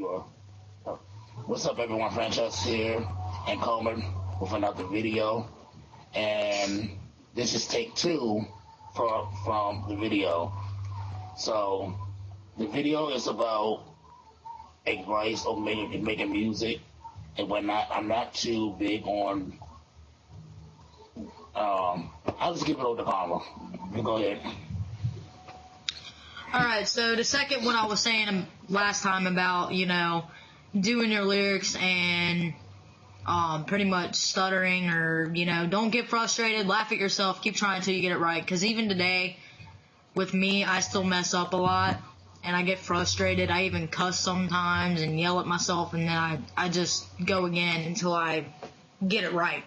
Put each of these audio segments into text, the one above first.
sure. What's up, everyone? Franchise here and Karma with another video. And this is take 2 from the video. So the video is about advice on making music, and I'm not too big on. I'll just give it over to Karma. You go ahead. Alright, so the second one I was saying last time about, doing your lyrics and pretty much stuttering, or, don't get frustrated, laugh at yourself, keep trying until you get it right. Because even today, with me, I still mess up a lot, and I get frustrated. I even cuss sometimes and yell at myself, and then I just go again until I get it right.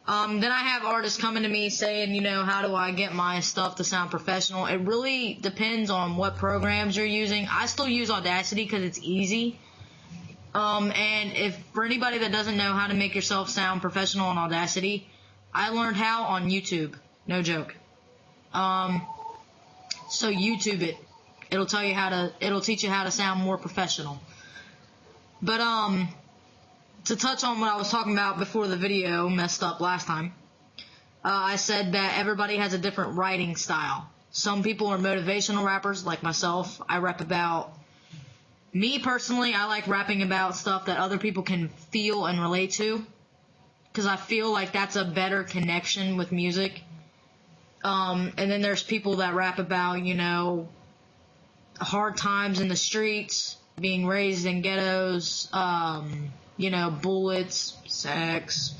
Then I have artists coming to me saying, how do I get my stuff to sound professional? It really depends on what programs you're using. I still use Audacity because it's easy. And for anybody that doesn't know how to make yourself sound professional on Audacity, I learned how on YouTube. No joke. So YouTube it. It'll teach you how to sound more professional. But, to touch on what I was talking about before the video messed up last time, I said that everybody has a different writing style. Some people are motivational rappers, like myself. I rap about... Me, personally, I like rapping about stuff that other people can feel and relate to, because I feel like that's a better connection with music. And then there's people that rap about, hard times in the streets, being raised in ghettos, bullets, sex,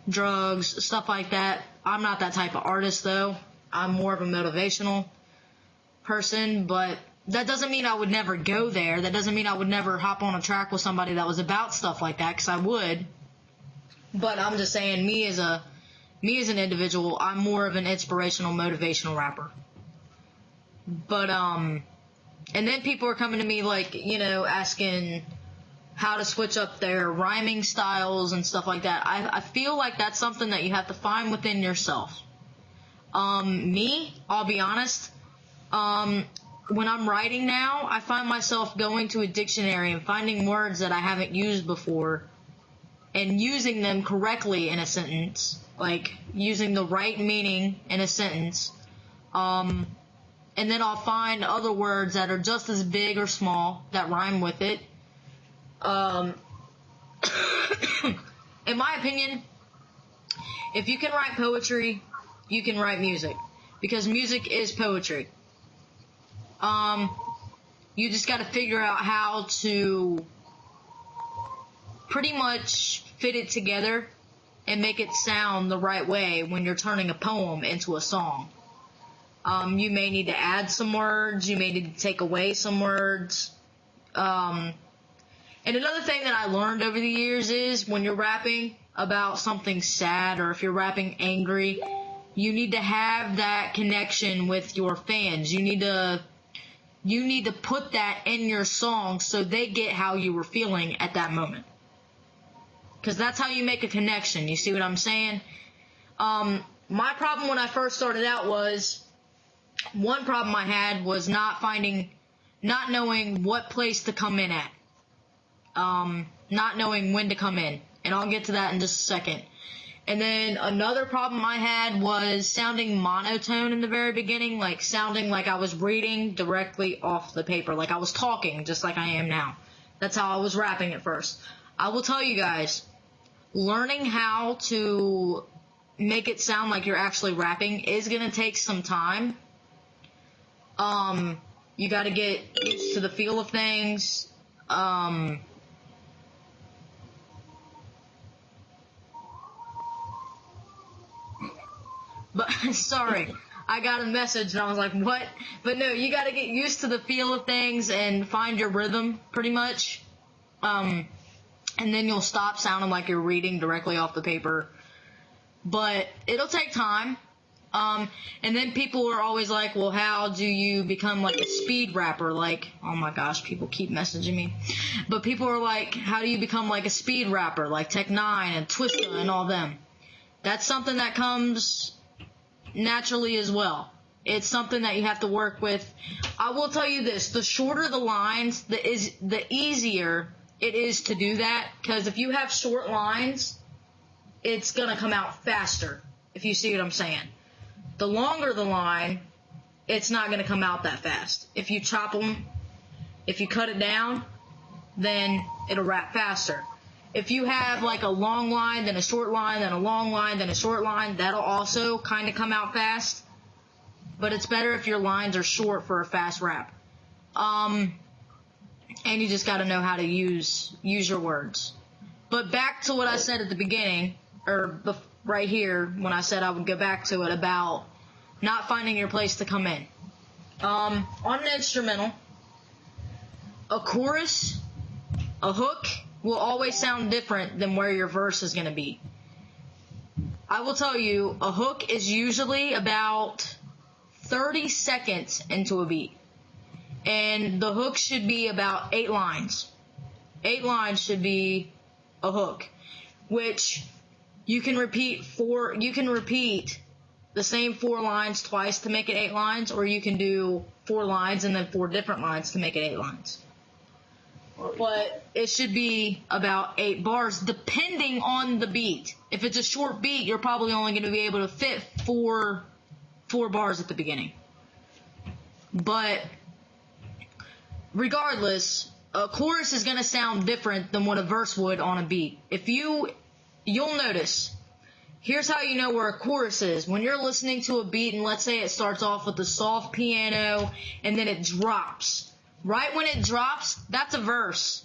drugs, stuff like that. I'm not that type of artist, though. I'm more of a motivational person, but that doesn't mean I would never go there. That doesn't mean I would never hop on a track with somebody that was about stuff like that, because I would. But I'm just saying, me as an individual, I'm more of an inspirational, motivational rapper. But, and then people are coming to me, like, asking how to switch up their rhyming styles and stuff like that. I feel like that's something that you have to find within yourself. Me, I'll be honest, when I'm writing now, I find myself going to a dictionary and finding words that I haven't used before and using them correctly in a sentence, like using the right meaning in a sentence. And then I'll find other words that are just as big or small that rhyme with it. In my opinion, if you can write poetry, you can write music, because music is poetry. You just gotta figure out how to pretty much fit it together and make it sound the right way when you're turning a poem into a song. You may need to add some words, you may need to take away some words. And another thing that I learned over the years is when you're rapping about something sad, or if you're rapping angry, you need to have that connection with your fans. You need to put that in your song so they get how you were feeling at that moment. Because that's how you make a connection. You see what I'm saying? My problem when I first started out was, one problem I had was not knowing what place to come in at. Not knowing when to come in. And I'll get to that in just a second. And then another problem I had was sounding monotone in the very beginning, like sounding like I was reading directly off the paper, like I was talking, just like I am now. That's how I was rapping at first. I will tell you guys, learning how to make it sound like you're actually rapping is going to take some time. You got to get used to the feel of things. But, sorry, I got a message and I was like, what? But no, you gotta get used to the feel of things and find your rhythm, pretty much. And then you'll stop sounding like you're reading directly off the paper. But it'll take time. And then people are always like, well, how do you become like a speed rapper? Like, oh my gosh, people keep messaging me. But people are like, how do you become like a speed rapper? Like Tech9 and Twista and all them. That's something that comes naturally as well. It's something that you have to work with. I will tell you this, the shorter the lines, the easier it is to do that, because if you have short lines, it's going to come out faster, if you see what I'm saying. The longer the line, it's not going to come out that fast. If you chop them, if you cut it down, then it'll wrap faster. If you have like a long line, then a short line, then a long line, then a short line, that'll also kind of come out fast. But it's better if your lines are short for a fast wrap. And you just got to know how to use your words. But back to what I said at the beginning, or right here, when I said I would go back to it about not finding your place to come in. On an instrumental, a chorus, a hook will always sound different than where your verse is going to be. I will tell you, a hook is usually about 30 seconds into a beat. And the hook should be about 8 lines. 8 lines should be a hook, which you can repeat the same 4 lines twice to make it 8 lines, or you can do 4 lines and then 4 different lines to make it 8 lines. But it should be about 8 bars, depending on the beat. If it's a short beat, you're probably only going to be able to fit 4 bars at the beginning. But regardless, a chorus is going to sound different than what a verse would on a beat. You'll notice, here's how you know where a chorus is. When you're listening to a beat, and let's say it starts off with a soft piano, and then it drops. Right when it drops, that's a verse.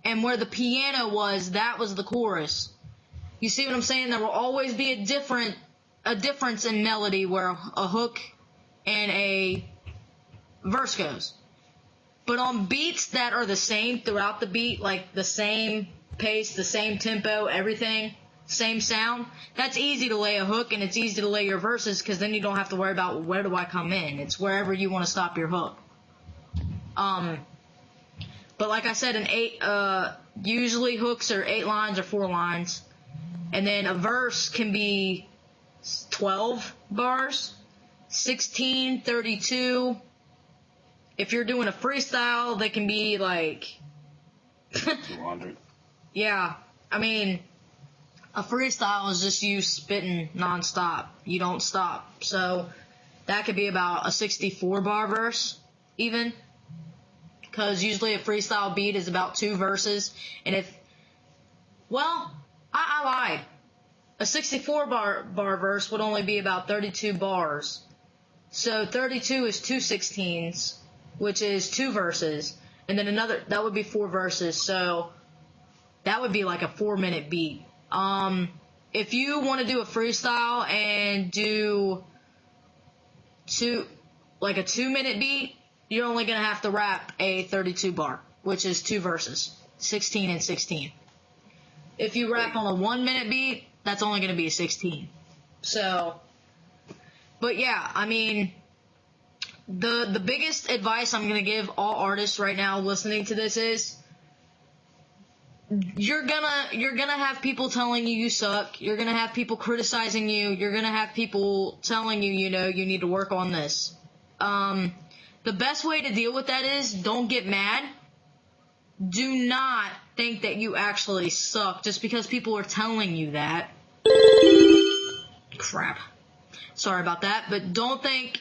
And where the piano was, that was the chorus. You see what I'm saying? There will always be a difference in melody where a hook and a verse goes. But on beats that are the same throughout the beat, like the same pace, the same tempo, everything, same sound, that's easy to lay a hook, and it's easy to lay your verses, because then you don't have to worry about where do I come in. It's wherever you want to stop your hook. But like I said, usually hooks are 8 lines or 4 lines. And then a verse can be 12 bars, 16, 32. If you're doing a freestyle, they can be like 200. Yeah. I mean, a freestyle is just you spitting nonstop. You don't stop. So that could be about a 64 bar verse, even. Because usually a freestyle beat is about 2 verses. And I lied. A 64 bar verse would only be about 32 bars. So 32 is 2 16s, which is 2 verses. And then that would be 4 verses. So that would be like a 4-minute beat. If you want to do a freestyle and do a 2-minute beat, you're only going to have to rap a 32 bar, which is 2 verses, 16 and 16. If you rap on a 1-minute beat, that's only going to be a 16. So, but yeah, I mean, the biggest advice I'm going to give all artists right now listening to this is, you're gonna have people telling you suck. You're gonna have people criticizing you. You're gonna have people telling you, you need to work on this. The best way to deal with that is, don't get mad. Do not think that you actually suck just because people are telling you that. Crap. Sorry about that. But don't think,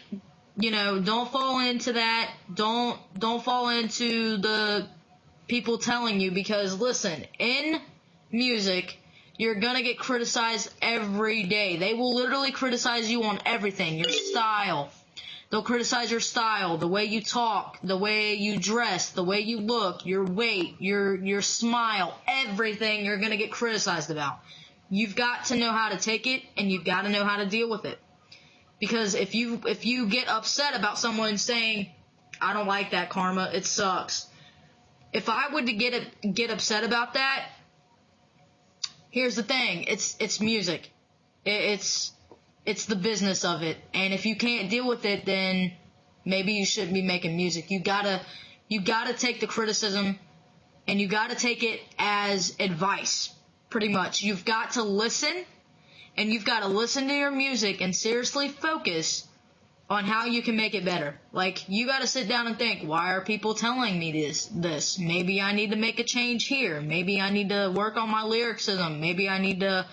don't fall into that. Don't fall into the people telling you, because listen, in music, you're gonna get criticized every day. They will literally criticize you on everything. Your style. They'll criticize your style, the way you talk, the way you dress, the way you look, your weight, your smile, everything you're going to get criticized about. You've got to know how to take it, and you've got to know how to deal with it. Because if you get upset about someone saying, I don't like that, Karma, it sucks. If I would get upset about that, here's the thing, it's music. It's the business of it. And if you can't deal with it, then maybe you shouldn't be making music. You gotta take the criticism, and you gotta take it as advice, pretty much. You've got to listen, and you've got to listen to your music and seriously focus on how you can make it better. Like, you got to sit down and think, why are people telling me this? Maybe I need to make a change here. Maybe I need to work on my lyricism. Maybe I need to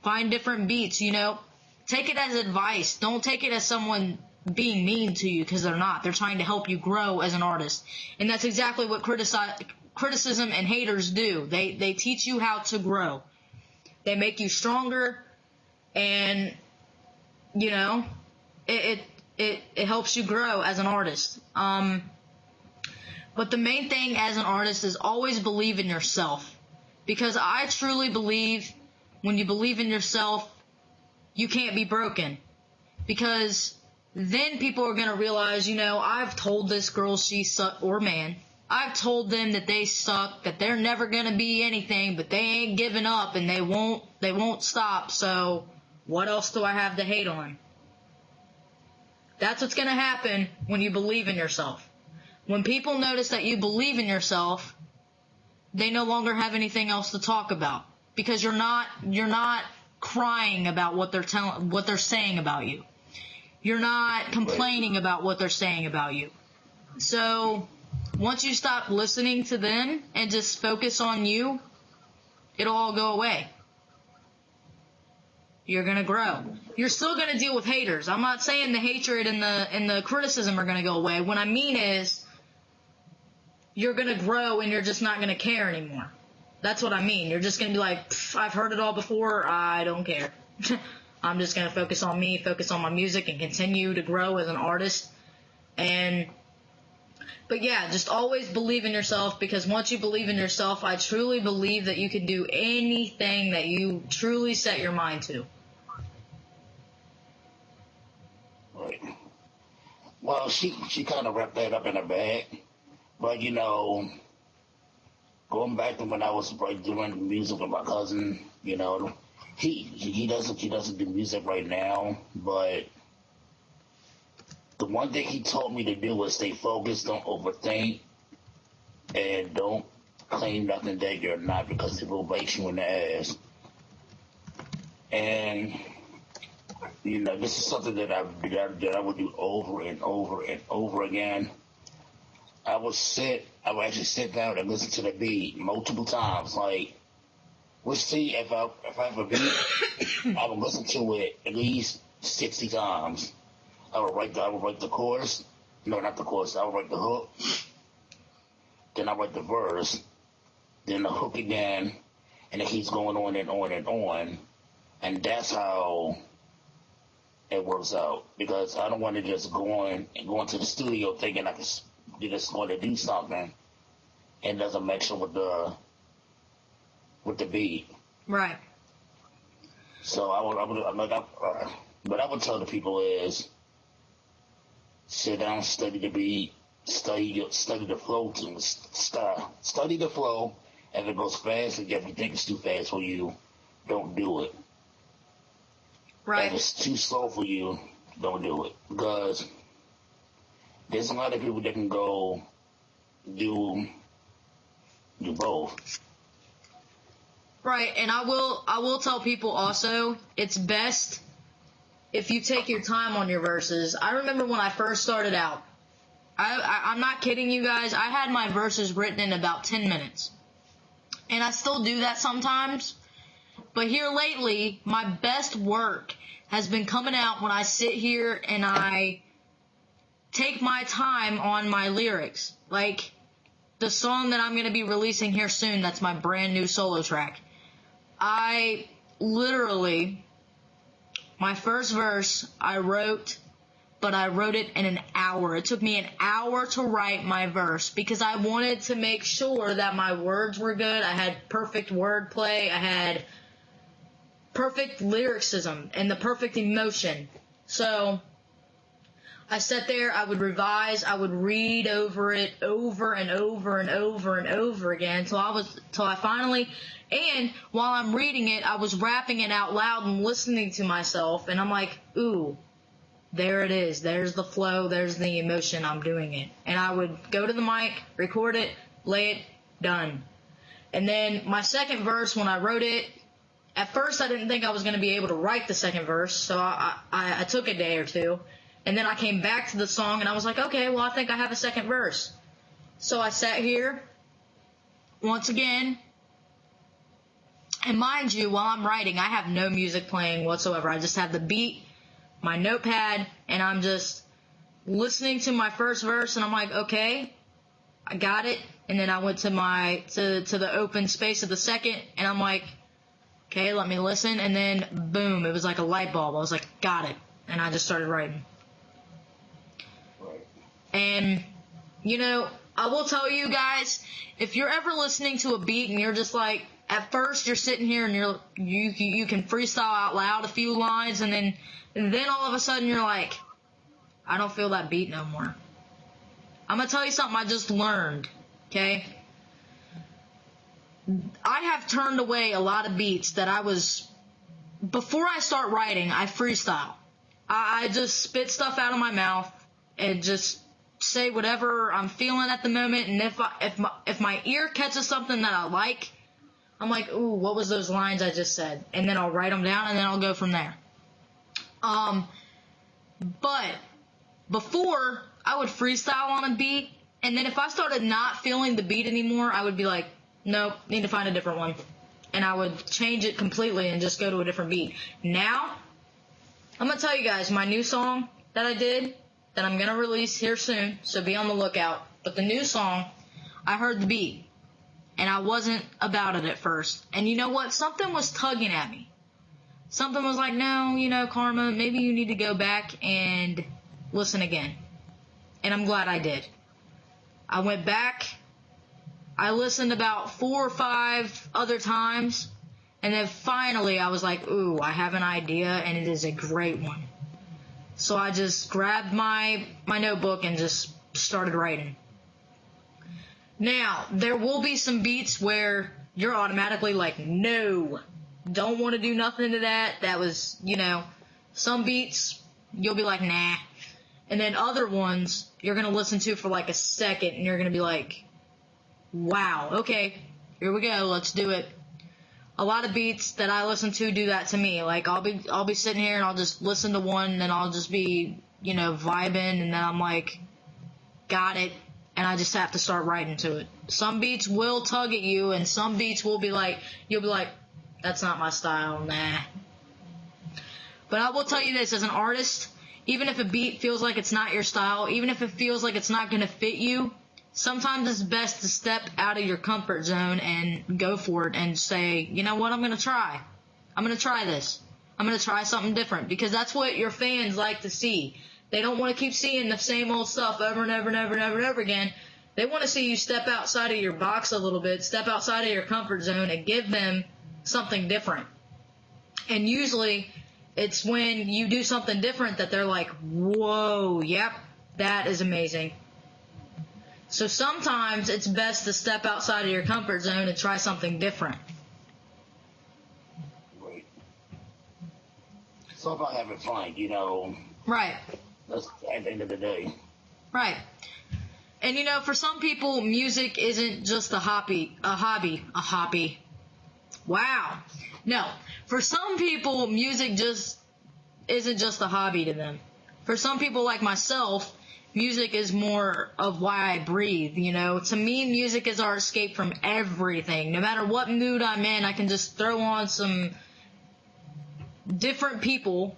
find different beats, you know. Take it as advice. Don't take it as someone being mean to you, because they're not. They're trying to help you grow as an artist. And that's exactly what criticism and haters do. They teach you how to grow. They make you stronger, and, you know, it helps you grow as an artist. But the main thing as an artist is always believe in yourself. Because I truly believe when you believe in yourself, you can't be broken. Because then people are going to realize, you know, I've told this girl she suck, or man, I've told them that they suck, that they're never going to be anything, but they ain't giving up, and they won't stop. So what else do I have to hate on? That's what's going to happen when you believe in yourself. When people notice that you believe in yourself, they no longer have anything else to talk about, because you're not crying about what they're saying about you. You're not complaining about what they're saying about you. So once you stop listening to them and just focus on you, it'll all go away. You're going to grow. You're still going to deal with haters. I'm not saying the hatred and the criticism are going to go away. What I mean is, you're going to grow and you're just not going to care anymore. That's what I mean. You're just going to be like, I've heard it all before. I don't care. I'm just going to focus on me, focus on my music, and continue to grow as an artist. But yeah, just always believe in yourself, because once you believe in yourself, I truly believe that you can do anything that you truly set your mind to. Right. Well, she kind of wrapped that up in her bag. But, you know, going back to when I was doing music with my cousin, you know, he doesn't do music right now, but the one thing he taught me to do is stay focused, don't overthink, and don't claim nothing that you're not, because it will bite you in the ass. And, you know, this is something that I would do over and over and over again. I would actually sit down and listen to the beat multiple times. Like, we'll see if I have a beat, I would listen to it at least 60 times. I would write the chorus. No, not the chorus. I would write the hook. Then I write the verse. Then the hook again. And it keeps going on and on and on. And that's how it works out. Because I don't want to just go into the studio thinking you're just going to do something and doesn't match up with the beat. Right. So what I would tell the people is, sit down, study the beat, study the flow, study the flow. If it goes fast, and if you think it's too fast for you, don't do it. Right. If it's too slow for you, don't do it, because there's a lot of people that can go do both. Right, and I will tell people also, it's best if you take your time on your verses. I remember when I first started out, I'm not kidding you guys, I had my verses written in about 10 minutes. And I still do that sometimes. But here lately, my best work has been coming out when I sit here and I take my time on my lyrics. Like the song that I'm going to be releasing here soon, that's my brand new solo track. I literally, my first verse I wrote it in an hour. It took me an hour to write my verse because I wanted to make sure that my words were good. I had perfect wordplay. I had perfect lyricism and the perfect emotion. So I sat there, I would revise, I would read over it over and over and over and over again till I finally, and while I'm reading it, I was rapping it out loud and listening to myself, and I'm like, ooh, there it is, there's the flow, there's the emotion, I'm doing it. And I would go to the mic, record it, lay it, done. And then my second verse, when I wrote it, at first I didn't think I was going to be able to write the second verse, so I took a day or two. And then I came back to the song and I was like, okay, well, I think I have a second verse. So I sat here once again. And mind you, while I'm writing, I have no music playing whatsoever. I just have the beat, my notepad, and I'm just listening to my first verse, and I'm like, okay, I got it. And then I went to to the open space of the second, and I'm like, okay, let me listen. And then boom, it was like a light bulb. I was like, got it. And I just started writing. And, you know, I will tell you guys, if you're ever listening to a beat and you're just like, at first you're sitting here and you can freestyle out loud a few lines, and then all of a sudden you're like, I don't feel that beat no more. I'm going to tell you something I just learned, okay? I have turned away a lot of beats that before I start writing, I freestyle. I just spit stuff out of my mouth and just say whatever I'm feeling at the moment, and if my ear catches something that I like, I'm like, ooh, what was those lines I just said? And then I'll write them down, and then I'll go from there. But before, I would freestyle on a beat, and then if I started not feeling the beat anymore, I would be like, nope, need to find a different one. And I would change it completely and just go to a different beat. Now, I'm going to tell you guys my new song that I did, that I'm going to release here soon, so be on the lookout. But the new song, I heard the beat, and I wasn't about it at first. And you know what? Something was tugging at me. Something was like, no, you know, Karma, maybe you need to go back and listen again. And I'm glad I did. I went back, I listened about 4 or 5 other times, and then finally I was like, ooh, I have an idea, and it is a great one. So I just grabbed my notebook and just started writing. Now, there will be some beats where you're automatically like, no, don't want to do nothing to that. That was, you know, some beats you'll be like, nah. And then other ones you're going to listen to for like a second and you're going to be like, wow, okay, here we go, let's do it. A lot of beats that I listen to do that to me. Like I'll be sitting here and I'll just listen to one and then I'll just be, you know, vibing, and then I'm like, got it, and I just have to start writing to it. Some beats will tug at you, and some beats will be like, you'll be like, that's not my style, nah. But I will tell you this, as an artist, even if a beat feels like it's not your style, even if it feels like it's not going to fit you, sometimes it's best to step out of your comfort zone and go for it and say, you know what, I'm going to try. I'm going to try this. I'm going to try something different, because that's what your fans like to see. They don't want to keep seeing the same old stuff over and over and over and over and over again. They want to see you step outside of your box a little bit, step outside of your comfort zone, and give them something different. And usually it's when you do something different that they're like, whoa, yep, that is amazing. So sometimes it's best to step outside of your comfort zone and try something different. Right. It's all about having fun, you know. Right. That's at the end of the day. Right. And you know, for some people, music isn't just a hobby. Wow. No. For some people, music just isn't just a hobby to them. For some people like myself, music is more of why I breathe, you know. To me, music is our escape from everything. No matter what mood I'm in, I can just throw on some different people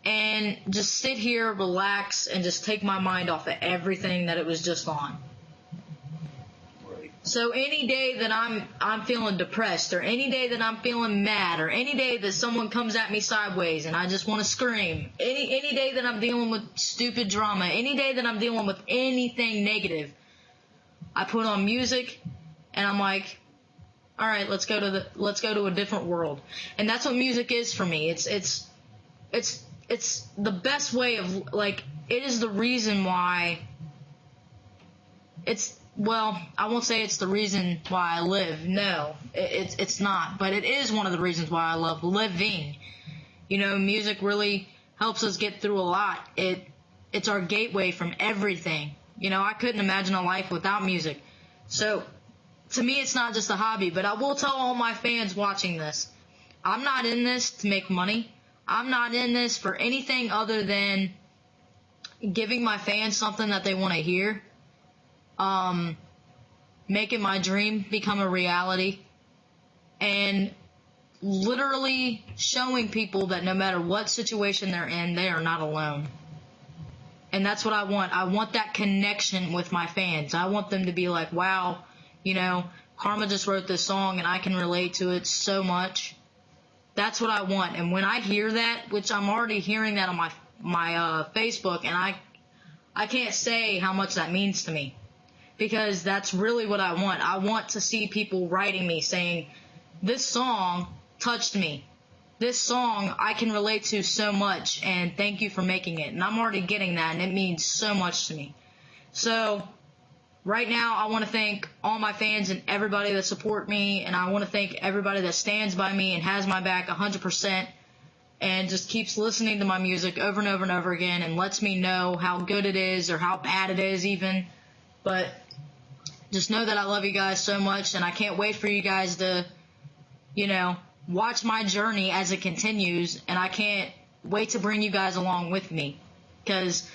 and just sit here, relax, and just take my mind off of everything that it was just on. Right. So any day that I'm feeling depressed, or any day that I'm feeling mad, or any day that someone comes at me sideways and I just want to scream, any day that I'm dealing with stupid drama, any day that I'm dealing with anything negative, I put on music and I'm like, all right, let's go to a different world. And that's what music is for me. It's the best way of, like, it is the reason why well, I won't say it's the reason why I live. No, it's not. But it is one of the reasons why I love living. You know, music really helps us get through a lot. It's our gateway from everything. You know, I couldn't imagine a life without music. So, to me, it's not just a hobby. But I will tell all my fans watching this, I'm not in this to make money. I'm not in this for anything other than giving my fans something that they want to hear, making my dream become a reality, and literally showing people that no matter what situation they're in, they are not alone. And that's what I want. I want that connection with my fans. I want them to be like, wow, you know, Karma just wrote this song and I can relate to it so much. That's what I want. And when I hear that, which I'm already hearing that on my Facebook, and I can't say how much that means to me, because that's really what I want. I want to see people writing me saying, this song touched me. This song I can relate to so much, and thank you for making it. And I'm already getting that, and it means so much to me. So right now, I want to thank all my fans and everybody that support me, and I want to thank everybody that stands by me and has my back 100% and just keeps listening to my music over and over and over again and lets me know how good it is or how bad it is even. But just know that I love you guys so much, and I can't wait for you guys to, you know, watch my journey as it continues, and I can't wait to bring you guys along with me, because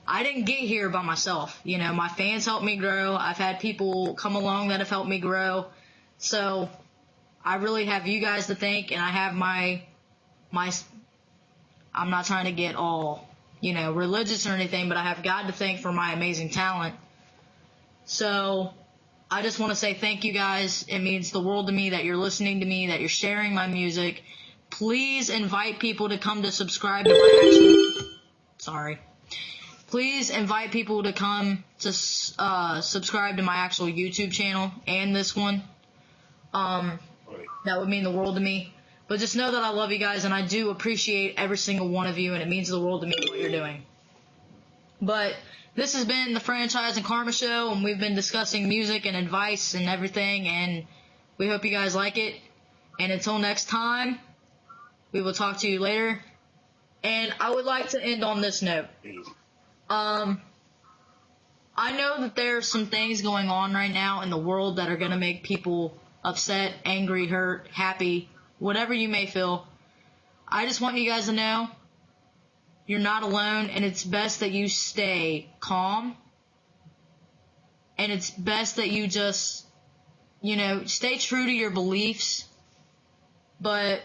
I didn't get here by myself. You know, my fans helped me grow. I've had people come along that have helped me grow. So I really have you guys to thank, and I have my I'm not trying to get all, you know, religious or anything, but I have God to thank for my amazing talent. So I just want to say thank you guys. It means the world to me that you're listening to me, that you're sharing my music. Please invite people to come to subscribe to my Please invite people to come to subscribe to my actual YouTube channel and this one. That would mean the world to me. But just know that I love you guys, and I do appreciate every single one of you, and it means the world to me what you're doing. But this has been the Franchise and Karma Show, and we've been discussing music and advice and everything, and we hope you guys like it. And until next time, we will talk to you later. And I would like to end on this note. I know that there are some things going on right now in the world that are going to make people upset, angry, hurt, happy, whatever you may feel. I just want you guys to know you're not alone, and it's best that you stay calm, and it's best that you just, you know, stay true to your beliefs, but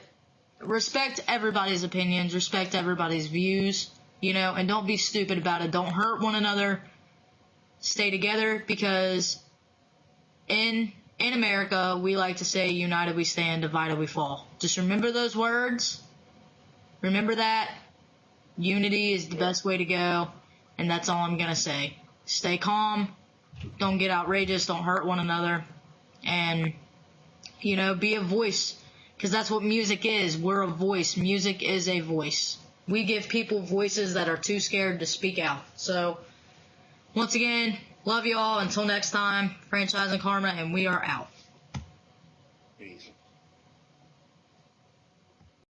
respect everybody's opinions, respect everybody's views, you know, and don't be stupid about it. Don't hurt one another. Stay together, because in America, we like to say, united we stand, divided we fall. Just remember those words. Remember that. Unity is the best way to go, and that's all I'm going to say. Stay calm. Don't get outrageous. Don't hurt one another. And, you know, be a voice, because that's what music is. We're a voice. Music is a voice. We give people voices that are too scared to speak out. So, once again, love you all. Until next time, Franchise and Karma, and we are out. Peace.